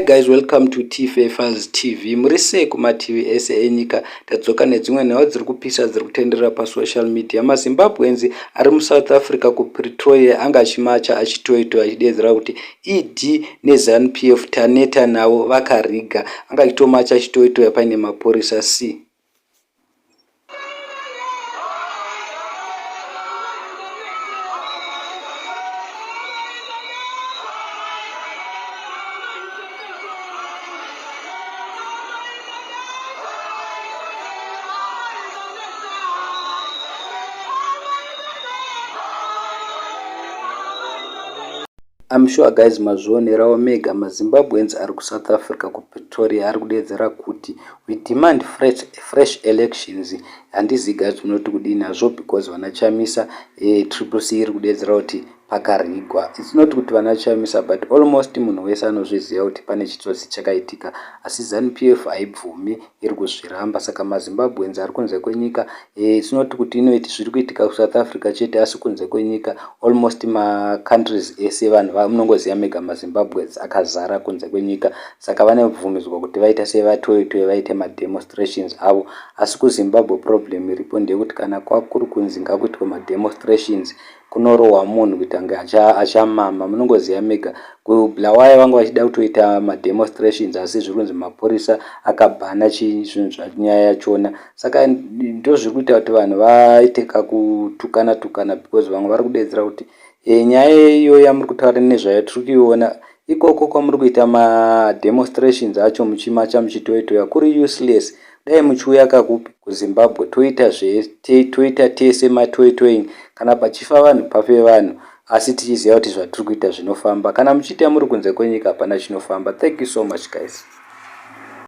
guys, welcome to T-Fafers TV. Murise kuma TV ese enyika tadzoka nedzimwe nhau dziri kupisa dziri kutenderera pa social media. MaZimbabweans ari mu South Africa ku Pretoria anga chimacha achitoito achidedzera kuti ED neZANU-PF taneta navo vakarigger anga chitomacha achitoito paine maporisa C. I'm sure guys mazvionerawo mega maZimbabweans ari ku South Africa ku Pretoria ari kudedzera kuti we demand fresh elections. Handizi guys unoti kudini nazvo because vanachamisa triple C iri kudedzera kuti pakarigwa. It's not kuti vanachamisa but almost munhu wese anozviziva kuti pane chitsotsi chakaitika, asi ZANU-PF haibvumi iri kuzviramba. Saka maZimbabweans ari kunze kwenyika it's not kuti inoiti zviri kuitika ku South Africa chete asi kunze kwenyika almost countries ese vanhu munongoziva mega maZimbabweans akazara kunze kwenyika. Saka vane bvumidzwa kuti vaita sevatoitoi vaite mademonstrations avo, asi kuZimbabwe problem iripo ndekuti kana kwakuri kunzi ngakuitwe mademonstrations kunorohwa munhu kuti ange achamama. Munongoziva mega kuBulawayo vanga vachida kutoita mademonstrations asi zviri kunzi maporisa akabhana zvinhu zvanyaya yachona. Saka ndo zviri kuita kuti vanhu vaite kakutukana because vamwe vari kudedzera kuti nyaya iyo yamuri kutaura nezvayo tiri kuiona ikoko kwamuri kuita mademonstrations acho muchimacha muchitoitoya kuri useless. Dai muchiuya kakupi kuZimbabwe toita tese matoitoing, kana pachifa vanhu pafe vanhu, asi tichiziva kuti zvatiri kuita zvinofamba. Kana muchiita muri kunze kwenyika hapana chinofamba. Thank you so much guys.